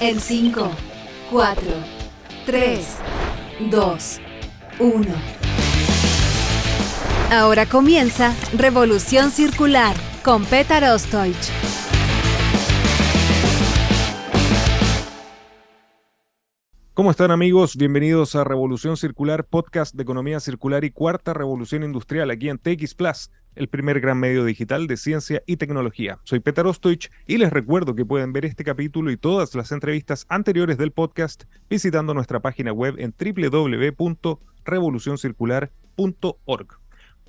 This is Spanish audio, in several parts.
En 5, 4, 3, 2, 1. Ahora comienza Revolución Circular con Petar Ostoich. ¿Cómo están, amigos? Bienvenidos a Revolución Circular, podcast de economía circular y cuarta revolución industrial aquí en TX Plus, el primer gran medio digital de ciencia y tecnología. Soy Petar Ostoich y les recuerdo que pueden ver este capítulo y todas las entrevistas anteriores del podcast visitando nuestra página web en www.revolucioncircular.org.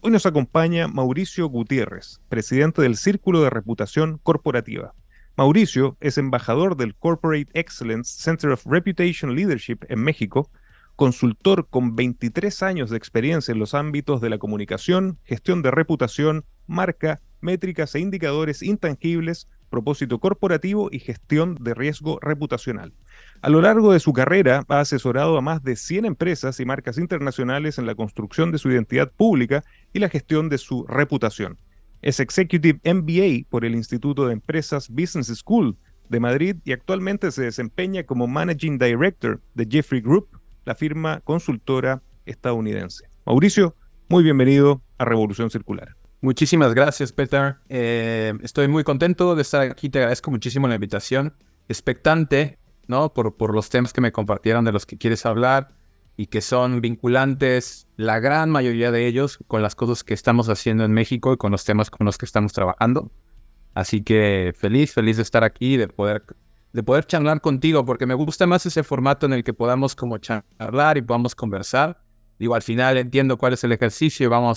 Hoy nos acompaña Mauricio Gutiérrez, presidente del Círculo de Reputación Corporativa. Mauricio es embajador del Corporate Excellence Center of Reputation Leadership en México, consultor con 23 años de experiencia en los ámbitos de la comunicación, gestión de reputación, marca, métricas e indicadores intangibles, propósito corporativo y gestión de riesgo reputacional. A lo largo de su carrera ha asesorado a más de 100 empresas y marcas internacionales en la construcción de su identidad pública y la gestión de su reputación. Es Executive MBA por el Instituto de Empresas Business School de Madrid y actualmente se desempeña como Managing Director de Jeffrey Group, la firma consultora estadounidense. Mauricio, muy bienvenido a Revolución Circular. Muchísimas gracias, Petar. Estoy muy contento de estar aquí. Te agradezco muchísimo la invitación. Expectante, ¿no? Por los temas que me compartieron de los que quieres hablar y que son vinculantes, la gran mayoría de ellos, con las cosas que estamos haciendo en México y con los temas con los que estamos trabajando. Así que feliz de estar aquí, de poder charlar contigo, porque me gusta más ese formato en el que podamos como charlar y podamos conversar. Digo, al final entiendo cuál es el ejercicio y va a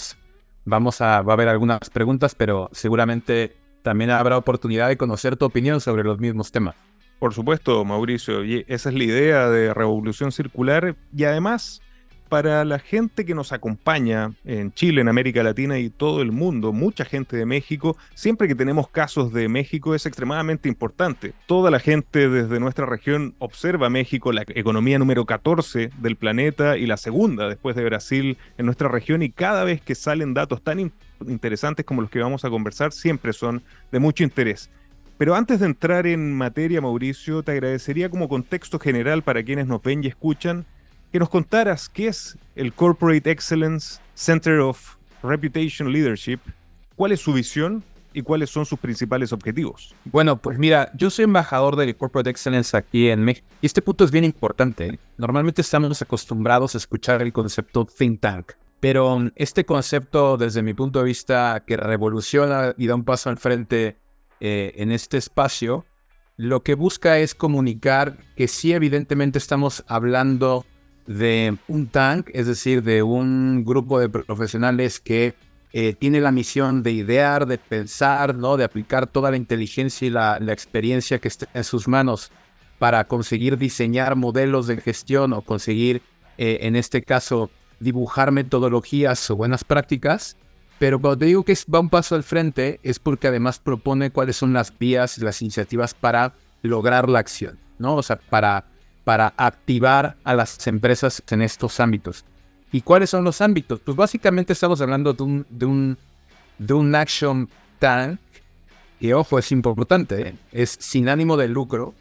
haber algunas preguntas, pero seguramente también habrá oportunidad de conocer tu opinión sobre los mismos temas. Por supuesto, Mauricio, y esa es la idea de Revolución Circular y además para la gente que nos acompaña en Chile, en América Latina y todo el mundo, mucha gente de México, siempre que tenemos casos de México es extremadamente importante. Toda la gente desde nuestra región observa México, la economía número 14 del planeta y la segunda después de Brasil en nuestra región, y cada vez que salen datos tan interesantes como los que vamos a conversar siempre son de mucho interés. Pero antes de entrar en materia, Mauricio, te agradecería como contexto general para quienes nos ven y escuchan, que nos contaras qué es el Corporate Excellence Center of Reputation Leadership, cuál es su visión y cuáles son sus principales objetivos. Bueno, pues mira, yo soy embajador del Corporate Excellence aquí en México y este punto es bien importante. Normalmente estamos acostumbrados a escuchar el concepto think tank, pero este concepto, desde mi punto de vista, que revoluciona y da un paso al frente en este espacio, lo que busca es comunicar que sí, evidentemente estamos hablando de un tank, es decir, de un grupo de profesionales que tiene la misión de idear, de pensar, ¿no? De aplicar toda la inteligencia y la experiencia que esté en sus manos para conseguir diseñar modelos de gestión o conseguir, en este caso, dibujar metodologías o buenas prácticas. Pero cuando te digo que va un paso al frente es porque además propone cuáles son las vías y las iniciativas para lograr la acción, ¿no? O sea, para activar a las empresas en estos ámbitos. ¿Y cuáles son los ámbitos? Pues básicamente estamos hablando de un action tank, que ojo, es importante, ¿eh? Es sin ánimo de lucro,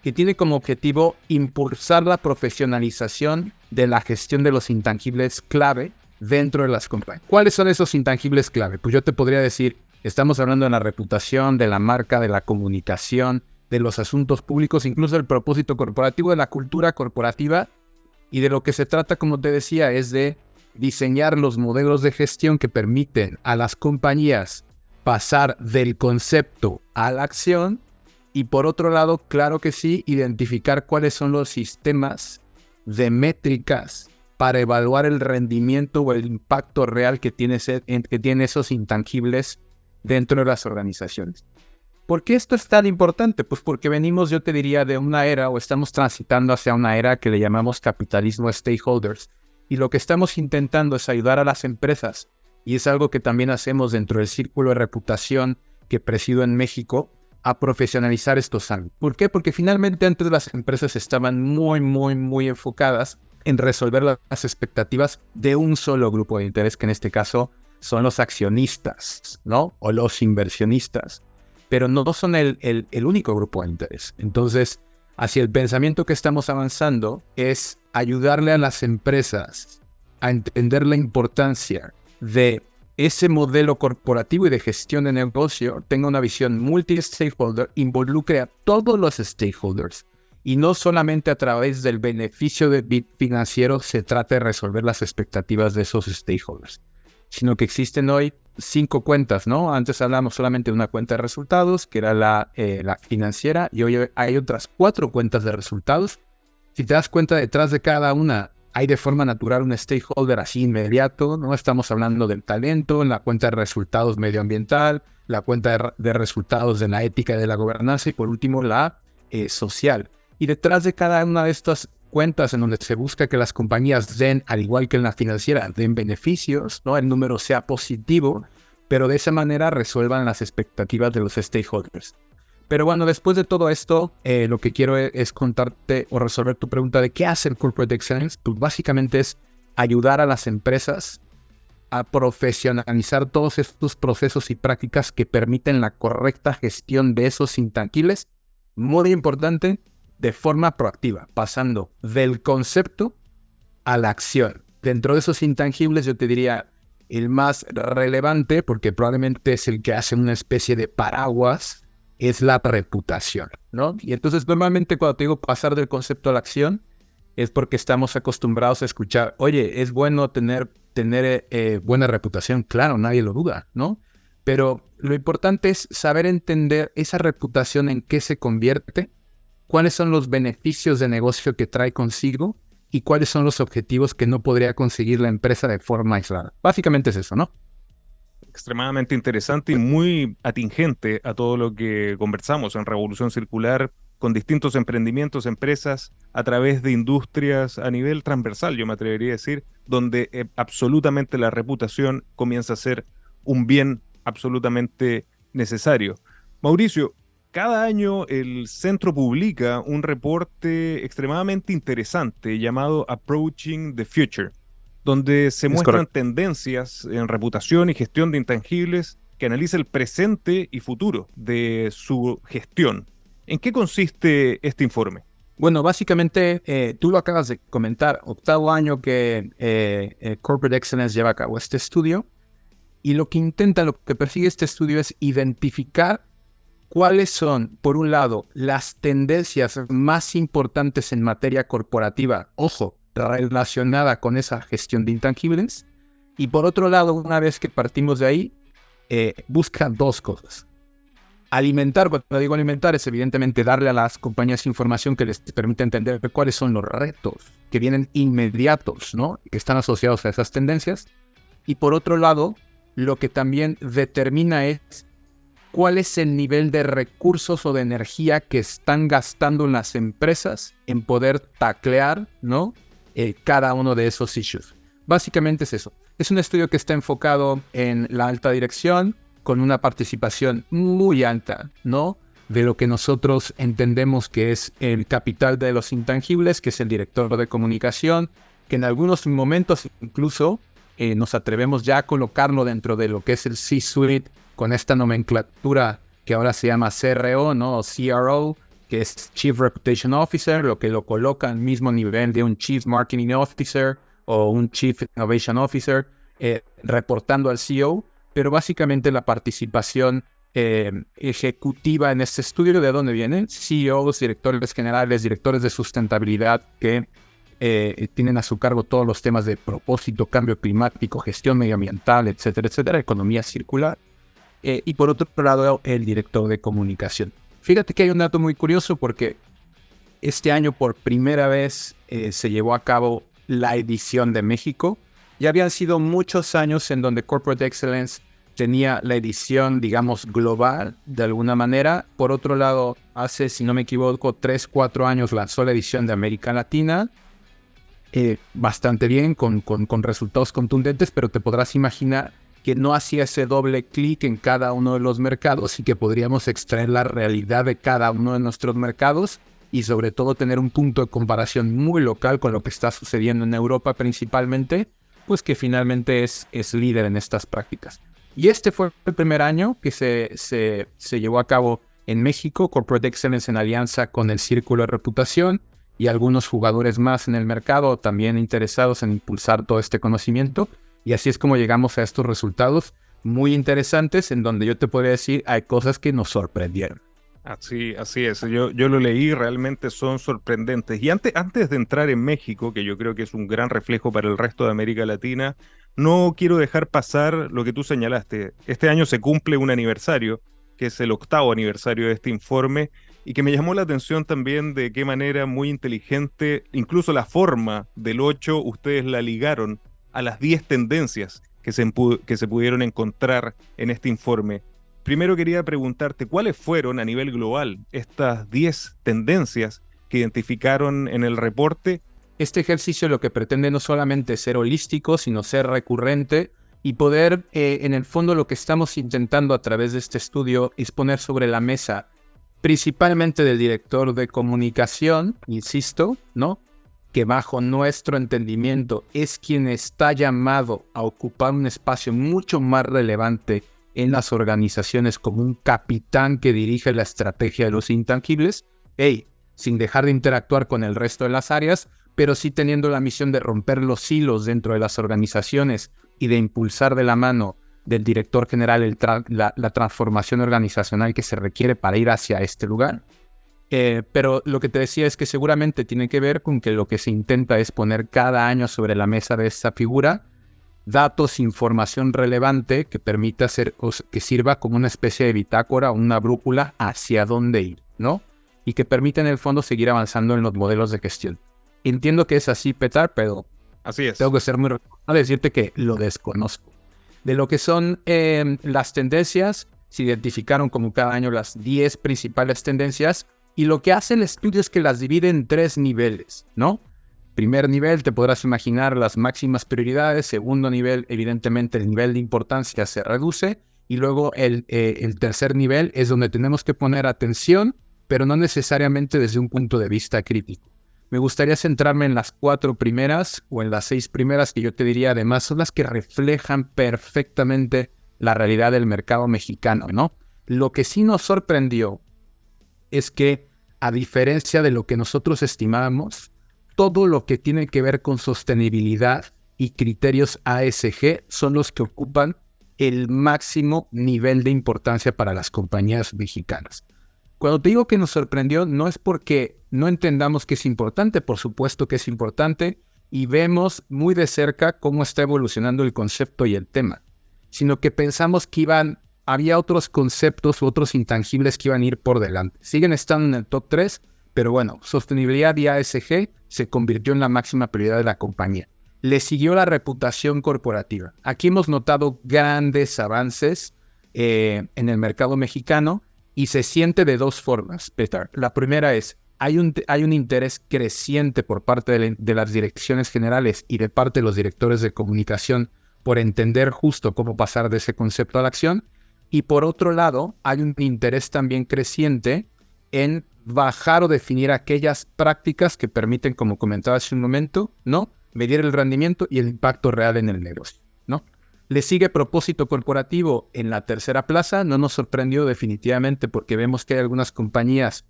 que tiene como objetivo impulsar la profesionalización de la gestión de los intangibles clave dentro de las compañías. ¿Cuáles son esos intangibles clave? Pues yo te podría decir, estamos hablando de la reputación, de la marca, de la comunicación, de los asuntos públicos, incluso del propósito corporativo, de la cultura corporativa, y de lo que se trata, como te decía, es de diseñar los modelos de gestión que permiten a las compañías pasar del concepto a la acción, y por otro lado, claro que sí, identificar cuáles son los sistemas de métricas para evaluar el rendimiento o el impacto real que tiene esos intangibles dentro de las organizaciones. ¿Por qué esto es tan importante? Pues porque venimos, yo te diría, de una era, o estamos transitando hacia una era que le llamamos capitalismo stakeholders, y lo que estamos intentando es ayudar a las empresas, y es algo que también hacemos dentro del círculo de reputación que presido en México, a profesionalizar estos ámbitos. ¿Por qué? Porque finalmente antes las empresas estaban muy enfocadas en resolver las expectativas de un solo grupo de interés, que en este caso son los accionistas, ¿no? O los inversionistas. Pero no son el único grupo de interés. Entonces, hacia el pensamiento que estamos avanzando es ayudarle a las empresas a entender la importancia de ese modelo corporativo y de gestión de negocio, tenga una visión multi-stakeholder, involucre a todos los stakeholders y no solamente a través del beneficio financiero se trata de resolver las expectativas de esos stakeholders, sino que existen hoy 5 cuentas, ¿no? Antes hablamos solamente de una cuenta de resultados, que era la financiera, y hoy hay otras 4 cuentas de resultados. Si te das cuenta, detrás de cada una hay de forma natural un stakeholder así inmediato, ¿no? Estamos hablando del talento, la cuenta de resultados medioambiental, la cuenta de resultados de la ética y de la gobernanza, y por último la social. Y detrás de cada una de estas cuentas en donde se busca que las compañías den, al igual que en la financiera, den beneficios, ¿no? El número sea positivo, pero de esa manera resuelvan las expectativas de los stakeholders. Pero bueno, después de todo esto, lo que quiero es contarte o resolver tu pregunta de qué hace el Corporate Excellence. Pues básicamente es ayudar a las empresas a profesionalizar todos estos procesos y prácticas que permiten la correcta gestión de esos intangibles, muy importante, de forma proactiva, pasando del concepto a la acción. Dentro de esos intangibles yo te diría el más relevante, porque probablemente es el que hace una especie de paraguas, es la reputación, ¿no? Y entonces normalmente cuando te digo pasar del concepto a la acción, es porque estamos acostumbrados a escuchar, oye, es bueno tener buena reputación, claro, nadie lo duda, ¿no? Pero lo importante es saber entender esa reputación en qué se convierte, cuáles son los beneficios de negocio que trae consigo y cuáles son los objetivos que no podría conseguir la empresa de forma aislada. Básicamente es eso, ¿no? Extremadamente interesante y muy atingente a todo lo que conversamos en Revolución Circular, con distintos emprendimientos, empresas, a través de industrias a nivel transversal, yo me atrevería a decir, donde absolutamente la reputación comienza a ser un bien absolutamente necesario. Mauricio, cada año el centro publica un reporte extremadamente interesante llamado Approaching the Future, donde se muestran tendencias en reputación y gestión de intangibles que analiza el presente y futuro de su gestión. ¿En qué consiste este informe? Bueno, básicamente tú lo acabas de comentar, 8º año que Corporate Excellence lleva a cabo este estudio, y lo que persigue este estudio es identificar cuáles son, por un lado, las tendencias más importantes en materia corporativa, ojo, relacionada con esa gestión de intangibles, y por otro lado, una vez que partimos de ahí, busca 2 cosas. Alimentar, cuando digo alimentar, es evidentemente darle a las compañías información que les permita entender cuáles son los retos que vienen inmediatos, ¿no? Que están asociados a esas tendencias. Y por otro lado, lo que también determina es cuál es el nivel de recursos o de energía que están gastando las empresas en poder taclear, ¿no? Cada uno de esos issues. Básicamente es eso. Es un estudio que está enfocado en la alta dirección, con una participación muy alta, ¿no? De lo que nosotros entendemos que es el capital de los intangibles, que es el director de comunicación, que en algunos momentos incluso nos atrevemos ya a colocarlo dentro de lo que es el C-Suite, con esta nomenclatura que ahora se llama CRO, ¿no? O CRO, que es Chief Reputation Officer, lo que lo coloca al mismo nivel de un Chief Marketing Officer o un Chief Innovation Officer, reportando al CEO, pero básicamente la participación ejecutiva en este estudio, ¿de dónde vienen? CEOs, directores generales, directores de sustentabilidad que tienen a su cargo todos los temas de propósito, cambio climático, gestión medioambiental, etcétera, etcétera, economía circular. Y por otro lado, el director de comunicación. Fíjate que hay un dato muy curioso porque este año por primera vez se llevó a cabo la edición de México. Ya habían sido muchos años en donde Corporate Excellence tenía la edición, digamos, global, de alguna manera. Por otro lado, hace, si no me equivoco, 3-4 años lanzó la edición de América Latina. Bastante bien, con resultados contundentes, pero te podrás imaginar que no hacía ese doble clic en cada uno de los mercados y que podríamos extraer la realidad de cada uno de nuestros mercados y sobre todo tener un punto de comparación muy local con lo que está sucediendo en Europa principalmente, pues que finalmente es líder en estas prácticas. Y este fue el primer año que se llevó a cabo en México, Corporate Excellence en alianza con el Círculo de Reputación y algunos jugadores más en el mercado también interesados en impulsar todo este conocimiento. Y así es como llegamos a estos resultados muy interesantes, en donde yo te podría decir, hay cosas que nos sorprendieron. Así es. Yo lo leí, realmente son sorprendentes. Y antes de entrar en México, que yo creo que es un gran reflejo para el resto de América Latina, no quiero dejar pasar lo que tú señalaste. Este año se cumple un aniversario, que es el 8º aniversario de este informe, y que me llamó la atención también de qué manera muy inteligente, incluso la forma del 8, ustedes la ligaron a las 10 tendencias que se pudieron encontrar en este informe. Primero quería preguntarte, ¿cuáles fueron a nivel global estas 10 tendencias que identificaron en el reporte? Este ejercicio lo que pretende no solamente ser holístico, sino ser recurrente y poder, en el fondo, lo que estamos intentando a través de este estudio es poner sobre la mesa, principalmente del director de comunicación, insisto, ¿no?, que bajo nuestro entendimiento es quien está llamado a ocupar un espacio mucho más relevante en las organizaciones como un capitán que dirige la estrategia de los intangibles, sin dejar de interactuar con el resto de las áreas, pero sí teniendo la misión de romper los hilos dentro de las organizaciones y de impulsar de la mano del director general la transformación organizacional que se requiere para ir hacia este lugar. Pero lo que te decía es que seguramente tiene que ver con que lo que se intenta es poner cada año sobre la mesa de esta figura datos, información relevante que permita que sirva como una especie de bitácora o una brújula hacia dónde ir, ¿no? Y que permita en el fondo seguir avanzando en los modelos de gestión. Entiendo que es así, Petar, pero así es. Tengo que ser muy responsable de decirte que lo desconozco. De lo que son las tendencias, se identificaron como cada año las 10 principales tendencias y lo que hace el estudio es que las divide en 3 niveles, ¿no? Primer nivel, te podrás imaginar las máximas prioridades. Segundo nivel, evidentemente el nivel de importancia se reduce. Y luego el tercer nivel es donde tenemos que poner atención, pero no necesariamente desde un punto de vista crítico. Me gustaría centrarme en las 4 primeras o en las 6 primeras que yo te diría además son las que reflejan perfectamente la realidad del mercado mexicano, ¿no? Lo que sí nos sorprendió es que, a diferencia de lo que nosotros estimábamos, todo lo que tiene que ver con sostenibilidad y criterios ASG son los que ocupan el máximo nivel de importancia para las compañías mexicanas. Cuando te digo que nos sorprendió, no es porque no entendamos que es importante, por supuesto que es importante, y vemos muy de cerca cómo está evolucionando el concepto y el tema, sino que pensamos que había otros conceptos u otros intangibles que iban a ir por delante. Siguen estando en el top 3, pero bueno, sostenibilidad y ASG se convirtió en la máxima prioridad de la compañía. Le siguió la reputación corporativa. Aquí hemos notado grandes avances en el mercado mexicano y se siente de 2 formas, Petar. La primera es, hay un interés creciente por parte de las direcciones generales y de parte de los directores de comunicación por entender justo cómo pasar de ese concepto a la acción. Y por otro lado, hay un interés también creciente en bajar o definir aquellas prácticas que permiten, como comentaba hace un momento, ¿no?, medir el rendimiento y el impacto real en el negocio, ¿no? Le sigue propósito corporativo en la tercera plaza. No nos sorprendió definitivamente porque vemos que hay algunas compañías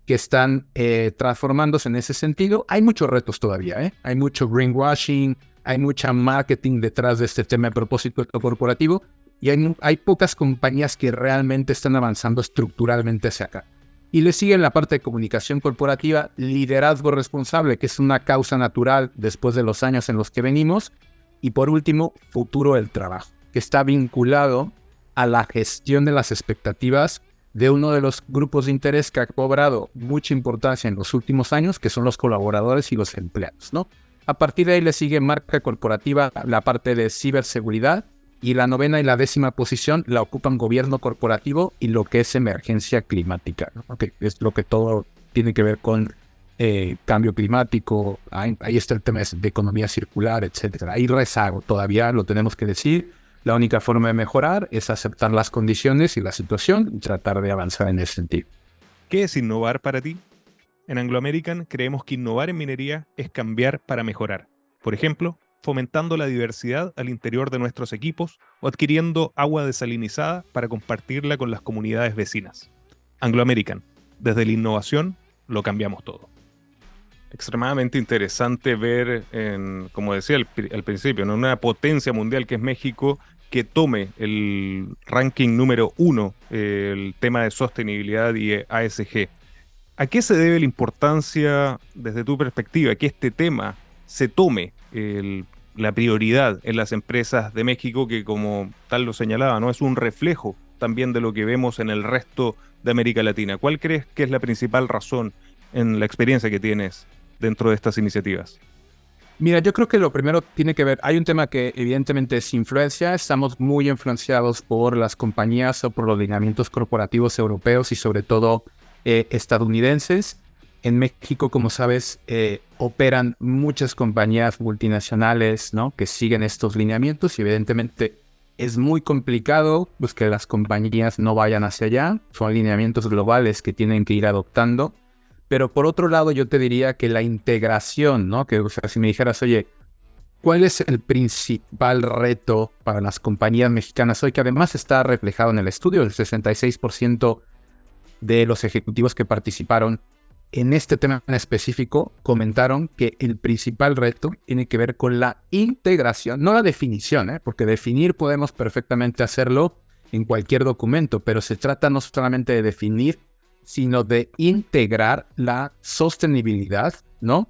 que están transformándose en ese sentido. Hay muchos retos todavía, ¿eh? Hay mucho greenwashing, hay mucha marketing detrás de este tema de propósito corporativo y hay pocas compañías que realmente están avanzando estructuralmente hacia acá. Y le sigue en la parte de comunicación corporativa, liderazgo responsable, que es una causa natural después de los años en los que venimos. Y por último, futuro del trabajo, que está vinculado a la gestión de las expectativas de uno de los grupos de interés que ha cobrado mucha importancia en los últimos años, que son los colaboradores y los empleados, ¿no? A partir de ahí le sigue marca corporativa, la parte de ciberseguridad, y la 9ª y la 10ª posición la ocupan gobierno corporativo y lo que es emergencia climática, ¿no? Que es lo que todo tiene que ver con cambio climático. Ahí está el tema de economía circular, etcétera. Hay rezago todavía, lo tenemos que decir. La única forma de mejorar es aceptar las condiciones y la situación y tratar de avanzar en ese sentido. ¿Qué es innovar para ti? En Anglo American creemos que innovar en minería es cambiar para mejorar. Por ejemplo, fomentando la diversidad al interior de nuestros equipos o adquiriendo agua desalinizada para compartirla con las comunidades vecinas. Anglo American. Desde la innovación lo cambiamos todo. Extremadamente interesante ver, como decía al principio, en una potencia mundial que es México, que tome el ranking número 1, el tema de sostenibilidad y ASG. ¿A qué se debe la importancia, desde tu perspectiva, que este tema se tome la prioridad en las empresas de México, que como tal lo señalaba, ¿no? Es un reflejo también de lo que vemos en el resto de América Latina? ¿Cuál crees que es la principal razón en la experiencia que tienes dentro de estas iniciativas? Mira, yo creo que lo primero tiene que ver, hay un tema que evidentemente es influencia, estamos muy influenciados por las compañías o por los lineamientos corporativos europeos y sobre todo estadounidenses. En México, como sabes, operan muchas compañías multinacionales, ¿no?, que siguen estos lineamientos y evidentemente es muy complicado pues, que las compañías no vayan hacia allá. Son lineamientos globales que tienen que ir adoptando. Pero por otro lado, yo te diría que la integración, ¿no? Que, o sea, si me dijeras, oye, ¿cuál es el principal reto para las compañías mexicanas hoy? Que además está reflejado en el estudio, el 66% de los ejecutivos que participaron en este tema en específico comentaron que el principal reto tiene que ver con la integración, no la definición, porque definir podemos perfectamente hacerlo en cualquier documento, pero se trata no solamente de definir, sino de integrar la sostenibilidad, ¿no?,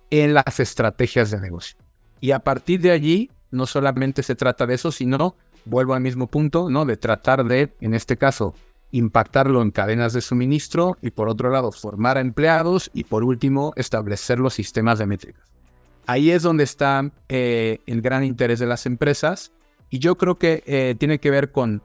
en las estrategias de negocio. Y a partir de allí, no solamente se trata de eso, sino, vuelvo al mismo punto, ¿no?, de tratar de, en este caso, impactarlo en cadenas de suministro y por otro lado formar a empleados y por último establecer los sistemas de métricas. Ahí es donde está el gran interés de las empresas y yo creo que tiene que ver con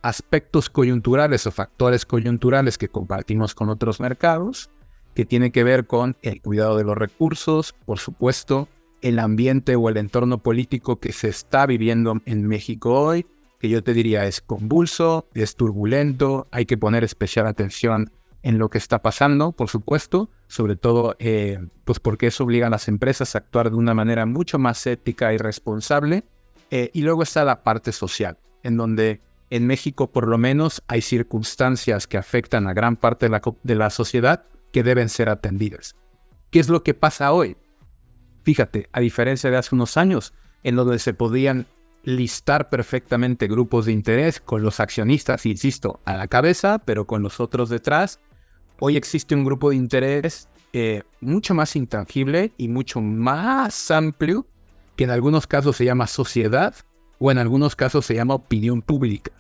aspectos coyunturales o factores coyunturales que compartimos con otros mercados, que tiene que ver con el cuidado de los recursos, por supuesto, el ambiente o el entorno político que se está viviendo en México hoy, que yo te diría es convulso, es turbulento, hay que poner especial atención en lo que está pasando, por supuesto, sobre todo pues porque eso obliga a las empresas a actuar de una manera mucho más ética y responsable. Y luego está la parte social, en donde en México por lo menos hay circunstancias que afectan a gran parte de la sociedad que deben ser atendidas. ¿Qué es lo que pasa hoy? Fíjate, a diferencia de hace unos años, en donde se podían listar perfectamente grupos de interés con los accionistas, insisto, a la cabeza, pero con los otros detrás. Hoy existe un grupo de interés mucho más intangible y mucho más amplio, que en algunos casos se llama sociedad o en algunos casos se llama opinión pública.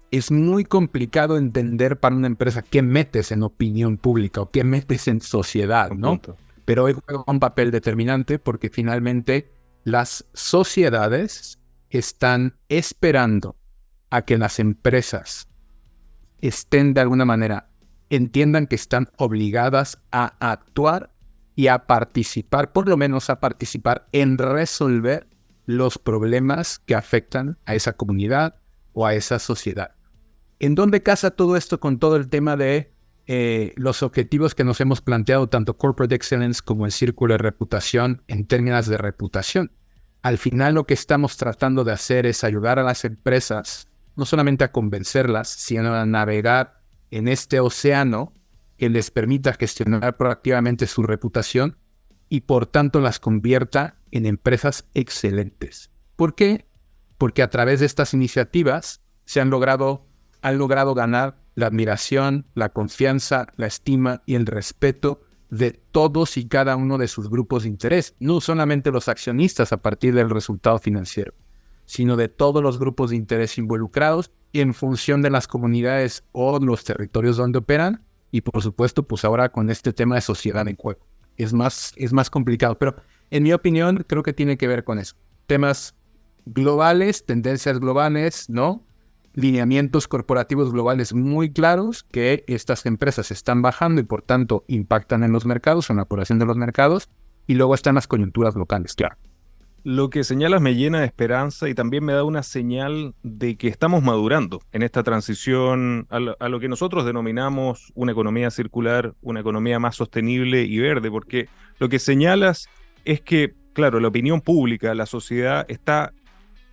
Es muy complicado entender para una empresa qué metes en opinión pública o qué metes en sociedad, ¿no? Pero hoy juega un papel determinante porque finalmente las sociedades están esperando a que las empresas estén de alguna manera, entiendan que están obligadas a actuar y a participar, por lo menos a participar en resolver los problemas que afectan a esa comunidad o a esa sociedad. ¿En dónde casa todo esto con todo el tema de los objetivos que nos hemos planteado, tanto Corporate Excellence como el Círculo de Reputación en términos de reputación? Al final lo que estamos tratando de hacer es ayudar a las empresas, no solamente a convencerlas, sino a navegar en este océano que les permita gestionar proactivamente su reputación y por tanto las convierta en empresas excelentes. ¿Por qué? Porque a través de estas iniciativas se han logrado ganar la admiración, la confianza, la estima y el respeto de todos y cada uno de sus grupos de interés, no solamente los accionistas a partir del resultado financiero, sino de todos los grupos de interés involucrados y en función de las comunidades o los territorios donde operan y por supuesto pues ahora con este tema de sociedad en juego. Es más complicado, pero en mi opinión creo que tiene que ver con eso. Temas globales, tendencias globales, ¿no? Lineamientos corporativos globales muy claros que estas empresas están bajando y por tanto impactan en los mercados, en la operación de los mercados, y luego están las coyunturas locales, claro. Lo que señalas me llena de esperanza y también me da una señal de que estamos madurando en esta transición a lo que nosotros denominamos una economía circular, una economía más sostenible y verde, porque lo que señalas es que, claro, la opinión pública, la sociedad está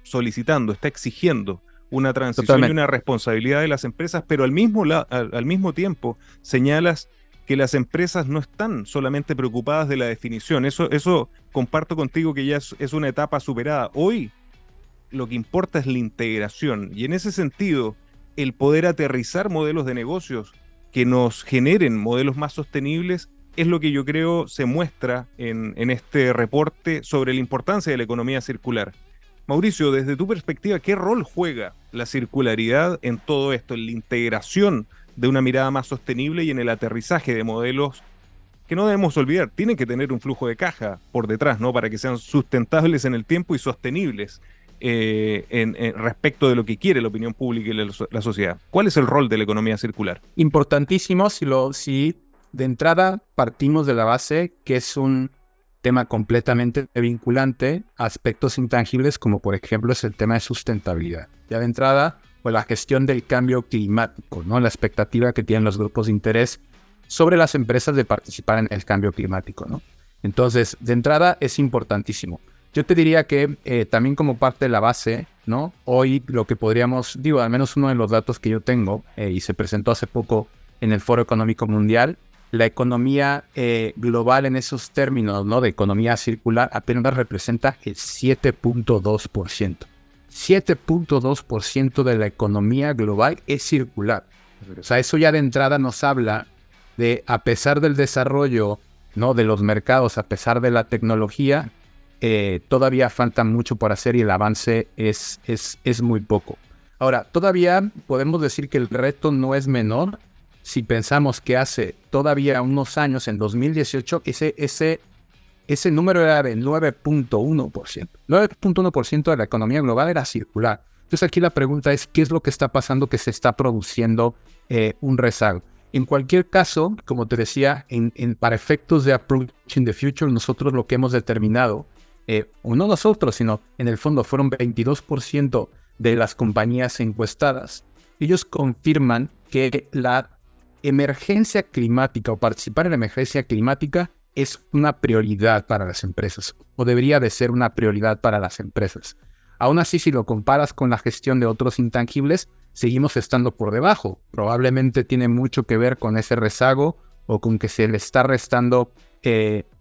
solicitando, está exigiendo una transición Totalmente. y una responsabilidad de las empresas, pero al mismo tiempo señalas que las empresas no están solamente preocupadas de la definición. Eso comparto contigo que ya es una etapa superada. Hoy lo que importa es la integración y en ese sentido el poder aterrizar modelos de negocios que nos generen modelos más sostenibles es lo que yo creo se muestra en este reporte sobre la importancia de la economía circular. Mauricio, desde tu perspectiva, ¿qué rol juega la circularidad en todo esto, en la integración de una mirada más sostenible y en el aterrizaje de modelos que no debemos olvidar, tienen que tener un flujo de caja por detrás, ¿no? Para que sean sustentables en el tiempo y sostenibles respecto de lo que quiere la opinión pública y la sociedad. ¿Cuál es el rol de la economía circular? Importantísimo si de entrada partimos de la base que es un tema completamente vinculante a aspectos intangibles como por ejemplo es el tema de sustentabilidad. Ya de entrada, pues la gestión del cambio climático, ¿no? La expectativa que tienen los grupos de interés sobre las empresas de participar en el cambio climático, ¿no? Entonces, de entrada es importantísimo. Yo te diría que también como parte de la base, ¿no? Hoy lo que podríamos, al menos uno de los datos que yo tengo y se presentó hace poco en el Foro Económico Mundial, la economía global en esos términos, ¿no? De economía circular apenas representa el 7.2%. 7.2% de la economía global es circular. O sea, eso ya de entrada nos habla de, a pesar del desarrollo, ¿no? De los mercados, a pesar de la tecnología, todavía falta mucho por hacer y el avance es muy poco. Ahora, todavía podemos decir que el reto no es menor si pensamos que hace todavía unos años, en 2018, ese número era de 9.1%. 9.1% de la economía global era circular. Entonces aquí la pregunta es, ¿qué es lo que está pasando que se está produciendo un rezago? En cualquier caso, como te decía, para efectos de Approaching the Future, nosotros lo que hemos determinado, o no nosotros, sino en el fondo fueron 22% de las compañías encuestadas. Ellos confirman que la emergencia climática o participar en la emergencia climática es una prioridad para las empresas, o debería de ser una prioridad para las empresas. Aún así, si lo comparas con la gestión de otros intangibles, seguimos estando por debajo. Probablemente tiene mucho que ver con ese rezago o con que se le está restando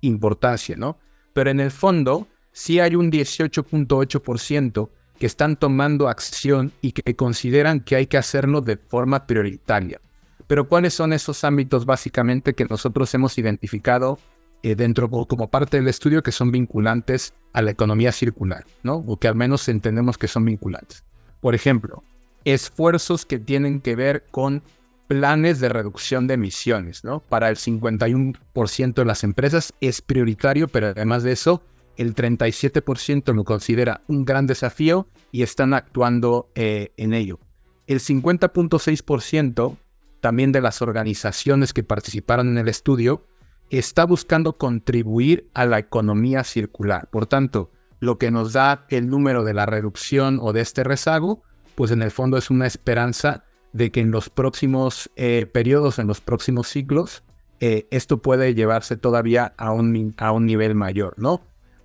importancia, ¿no? Pero en el fondo, sí hay un 18.8% que están tomando acción y que consideran que hay que hacerlo de forma prioritaria. Pero ¿cuáles son esos ámbitos básicamente que nosotros hemos identificado dentro o como parte del estudio que son vinculantes a la economía circular, ¿no? O que al menos entendemos que son vinculantes? Por ejemplo, esfuerzos que tienen que ver con planes de reducción de emisiones, ¿no? Para el 51% de las empresas es prioritario, pero además de eso, el 37% lo considera un gran desafío y están actuando en ello. El 50.6% también de las organizaciones que participaron en el estudio está buscando contribuir a la economía circular. Por tanto, lo que nos da el número de la reducción o de este rezago, pues en el fondo es una esperanza de que en los próximos periodos, en los próximos ciclos, esto puede llevarse todavía a un nivel mayor, ¿no?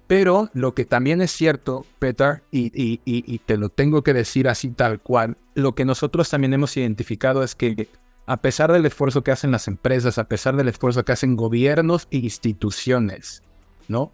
Pero lo que también es cierto, Petar, y te lo tengo que decir así tal cual, lo que nosotros también hemos identificado es que a pesar del esfuerzo que hacen las empresas, a pesar del esfuerzo que hacen gobiernos e instituciones, ¿no?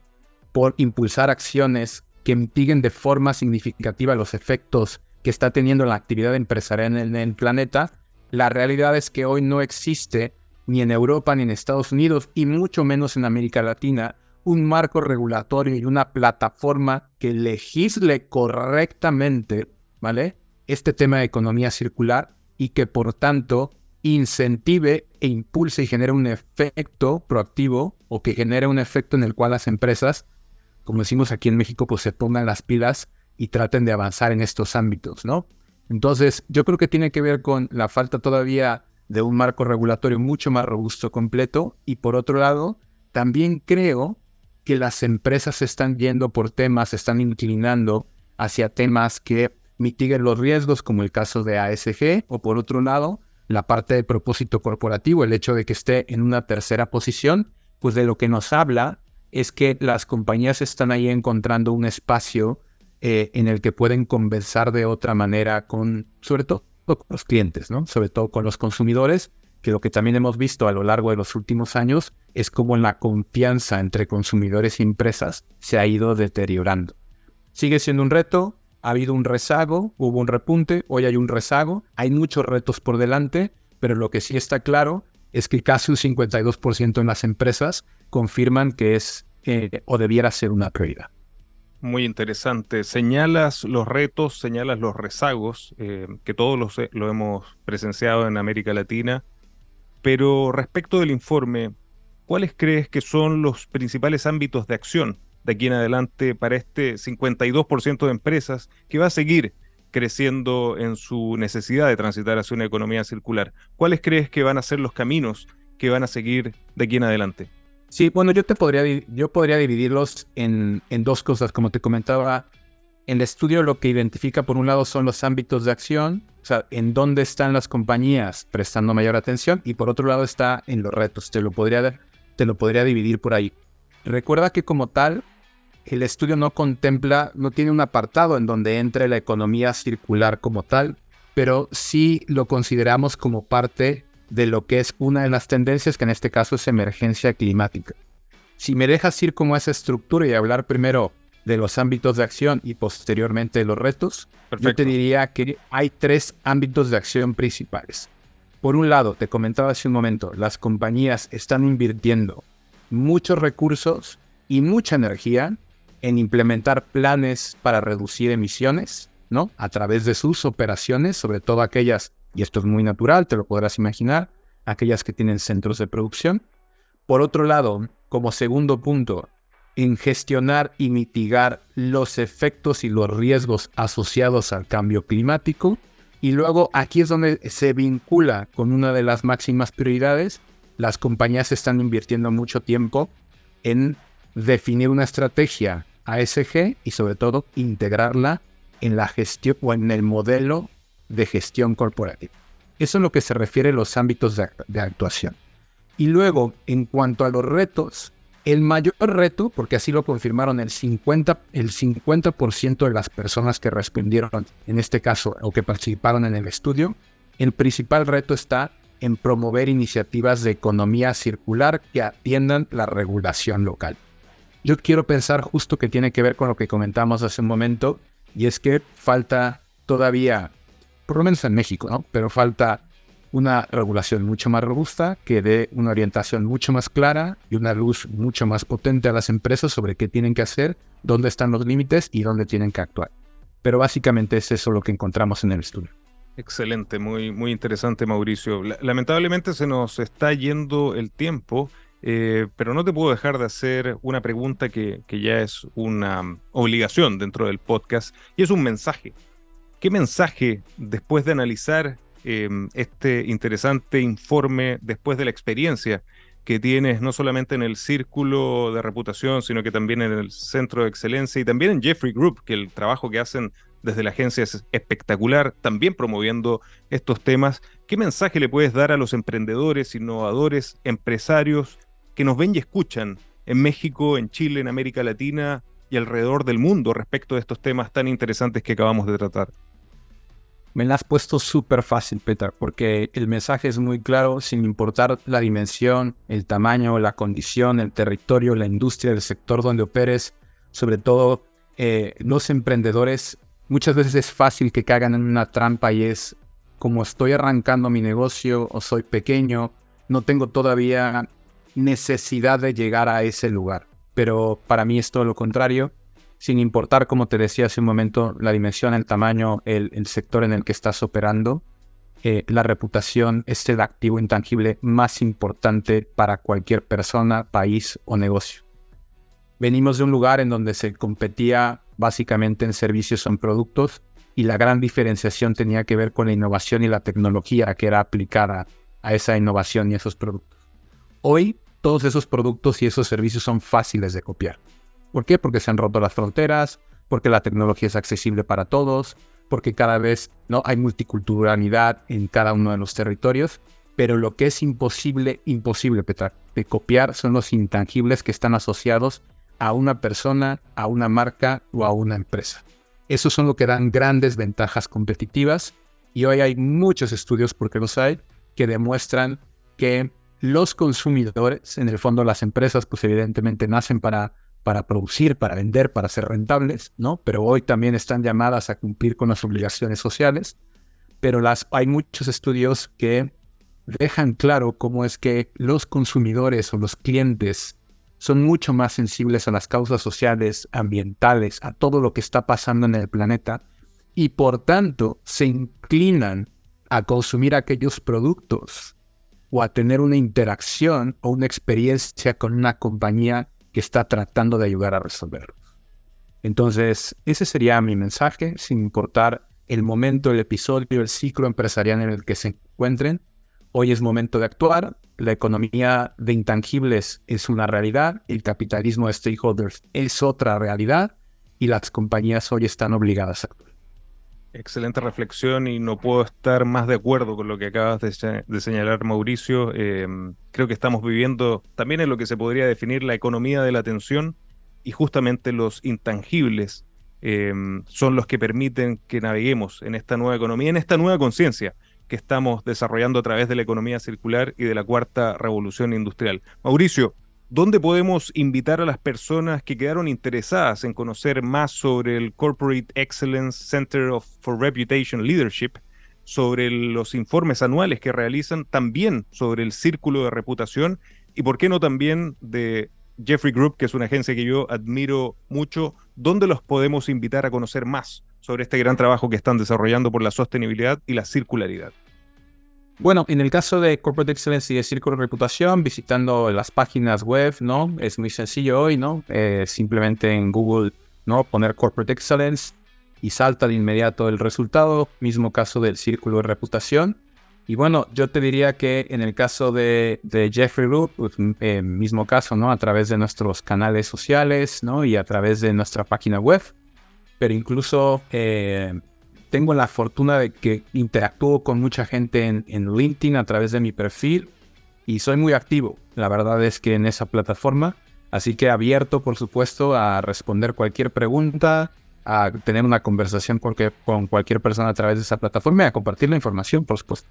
Por impulsar acciones que mitiguen de forma significativa los efectos que está teniendo la actividad empresarial en el planeta, la realidad es que hoy no existe, ni en Europa ni en Estados Unidos, y mucho menos en América Latina, un marco regulatorio y una plataforma que legisle correctamente, ¿vale?, este tema de economía circular y que por tanto incentive e impulse y genere un efecto proactivo o que genere un efecto en el cual las empresas, como decimos aquí en México, pues se pongan las pilas y traten de avanzar en estos ámbitos, ¿no? Entonces, yo creo que tiene que ver con la falta todavía de un marco regulatorio mucho más robusto, completo, y por otro lado, también creo que las empresas se están yendo por temas, se están inclinando hacia temas que mitiguen los riesgos, como el caso de ASG, o por otro lado, la parte de propósito corporativo, el hecho de que esté en una tercera posición, pues de lo que nos habla es que las compañías están ahí encontrando un espacio en el que pueden conversar de otra manera sobre todo con los clientes, ¿no? Sobre todo con los consumidores, que lo que también hemos visto a lo largo de los últimos años es cómo la confianza entre consumidores y empresas se ha ido deteriorando. Sigue siendo un reto, ha habido un rezago, hubo un repunte, hoy hay un rezago, hay muchos retos por delante, pero lo que sí está claro es que casi un 52% en las empresas confirman que es o debiera ser una prioridad. Muy interesante. Señalas los retos, señalas los rezagos, que todos lo hemos presenciado en América Latina, pero respecto del informe, ¿cuáles crees que son los principales ámbitos de acción de aquí en adelante para este 52% de empresas que va a seguir creciendo en su necesidad de transitar hacia una economía circular? ¿Cuáles crees que van a ser los caminos que van a seguir de aquí en adelante? Sí, bueno, yo podría dividirlos en dos cosas. Como te comentaba, el estudio lo que identifica por un lado son los ámbitos de acción, o sea, en dónde están las compañías prestando mayor atención, y por otro lado está en los retos. Te lo podría dividir por ahí. Recuerda que como tal, el estudio no tiene un apartado en donde entre la economía circular como tal, pero sí lo consideramos como parte de lo que es una de las tendencias, que en este caso es emergencia climática. Si me dejas ir como esa estructura y hablar primero de los ámbitos de acción y posteriormente de los retos, Perfecto. Yo te diría que hay 3 ámbitos de acción principales. Por un lado, te comentaba hace un momento, las compañías están invirtiendo muchos recursos y mucha energía en implementar planes para reducir emisiones, ¿no? A través de sus operaciones, sobre todo aquellas, y esto es muy natural, te lo podrás imaginar, aquellas que tienen centros de producción. Por otro lado, como segundo punto, en gestionar y mitigar los efectos y los riesgos asociados al cambio climático. Y luego aquí es donde se vincula con una de las máximas prioridades. Las compañías están invirtiendo mucho tiempo en definir una estrategia ASG y sobre todo integrarla en la gestión o en el modelo de gestión corporativa. Eso es lo que se refiere a los ámbitos de actuación. Y luego, en cuanto a los retos, el mayor reto, porque así lo confirmaron el 50% de las personas que respondieron, en este caso, o que participaron en el estudio, el principal reto está en promover iniciativas de economía circular que atiendan la regulación local. Yo quiero pensar justo que tiene que ver con lo que comentamos hace un momento, y es que falta todavía, por lo menos en México, ¿no? Pero falta una regulación mucho más robusta, que dé una orientación mucho más clara y una luz mucho más potente a las empresas sobre qué tienen que hacer, dónde están los límites y dónde tienen que actuar. Pero básicamente es eso lo que encontramos en el estudio. Excelente, muy, muy interesante, Mauricio. Lamentablemente se nos está yendo el tiempo, pero no te puedo dejar de hacer una pregunta que ya es una obligación dentro del podcast, y es un mensaje. ¿Qué mensaje, después de analizar este interesante informe, después de la experiencia que tienes no solamente en el Círculo de Reputación, sino que también en el Centro de Excelencia y también en Jeffrey Group, que el trabajo que hacen desde la agencia es espectacular, también promoviendo estos temas? ¿Qué mensaje le puedes dar a los emprendedores, innovadores, empresarios que nos ven y escuchan en México, en Chile, en América Latina y alrededor del mundo respecto de estos temas tan interesantes que acabamos de tratar? Me la has puesto súper fácil, Peter, porque el mensaje es muy claro, sin importar la dimensión, el tamaño, la condición, el territorio, la industria, el sector donde operes. Sobre todo, los emprendedores, muchas veces es fácil que caigan en una trampa, y es, como estoy arrancando mi negocio o soy pequeño, no tengo todavía necesidad de llegar a ese lugar. Pero para mí es todo lo contrario. Sin importar, como te decía hace un momento, la dimensión, el tamaño, el sector en el que estás operando, la reputación es el activo intangible más importante para cualquier persona, país o negocio. Venimos de un lugar en donde se competía básicamente en servicios o en productos, y la gran diferenciación tenía que ver con la innovación y la tecnología que era aplicada a esa innovación y esos productos. Hoy, todos esos productos y esos servicios son fáciles de copiar. ¿Por qué? Porque se han roto las fronteras, porque la tecnología es accesible para todos, porque cada vez no hay multiculturalidad en cada uno de los territorios, pero lo que es imposible, Petar, de copiar son los intangibles que están asociados a una persona, a una marca o a una empresa. Esos son lo que dan grandes ventajas competitivas y hoy hay muchos estudios, porque los hay, que demuestran que los consumidores, en el fondo las empresas, pues evidentemente nacen para producir, para vender, para ser rentables, ¿no? Pero hoy también están llamadas a cumplir con las obligaciones sociales. Pero hay muchos estudios que dejan claro cómo es que los consumidores o los clientes son mucho más sensibles a las causas sociales, ambientales, a todo lo que está pasando en el planeta y por tanto se inclinan a consumir aquellos productos o a tener una interacción o una experiencia con una compañía que está tratando de ayudar a resolverlos. Entonces, ese sería mi mensaje, sin importar el momento, el episodio, el ciclo empresarial en el que se encuentren. Hoy es momento de actuar. La economía de intangibles es una realidad. El capitalismo de stakeholders es otra realidad. Y las compañías hoy están obligadas a actuar. Excelente reflexión y no puedo estar más de acuerdo con lo que acabas de señalar, Mauricio. Creo que estamos viviendo también en lo que se podría definir la economía de la atención y justamente los intangibles son los que permiten que naveguemos en esta nueva economía, en esta nueva conciencia que estamos desarrollando a través de la economía circular y de la cuarta revolución industrial. Mauricio, ¿dónde podemos invitar a las personas que quedaron interesadas en conocer más sobre el Corporate Excellence Center for Reputation Leadership, sobre los informes anuales que realizan, también sobre el círculo de reputación y, por qué no, también de Jeffrey Group, que es una agencia que yo admiro mucho? ¿Dónde los podemos invitar a conocer más sobre este gran trabajo que están desarrollando por la sostenibilidad y la circularidad? Bueno, en el caso de Corporate Excellence y de Círculo de Reputación, visitando las páginas web, ¿no? Es muy sencillo hoy, ¿no? Simplemente en Google, ¿no? Poner Corporate Excellence y salta de inmediato el resultado. Mismo caso del Círculo de Reputación. Y bueno, yo te diría que en el caso de Jeffrey Group, pues, mismo caso, ¿no? A través de nuestros canales sociales, ¿no? Y a través de nuestra página web. Pero incluso tengo la fortuna de que interactúo con mucha gente en LinkedIn a través de mi perfil y soy muy activo. La verdad es que en esa plataforma, así que abierto, por supuesto, a responder cualquier pregunta, a tener una conversación con cualquier persona a través de esa plataforma y a compartir la información, por supuesto.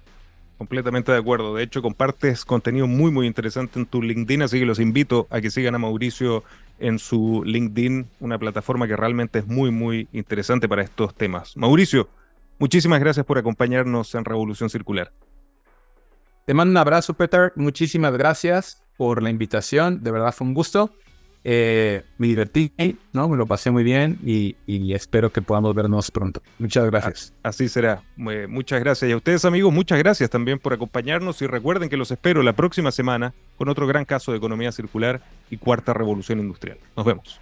Completamente de acuerdo. De hecho, compartes contenido muy, muy interesante en tu LinkedIn, así que los invito a que sigan a Mauricio en su LinkedIn, una plataforma que realmente es muy, muy interesante para estos temas. Mauricio, muchísimas gracias por acompañarnos en Revolución Circular. Te mando un abrazo, Peter. Muchísimas gracias por la invitación. De verdad fue un gusto. Me divertí, ¿no? Me lo pasé muy bien y espero que podamos vernos pronto. Muchas gracias. Así será. Muchas gracias. Y a ustedes, amigos, muchas gracias también por acompañarnos y recuerden que los espero la próxima semana con otro gran caso de economía circular y cuarta revolución industrial. Nos vemos.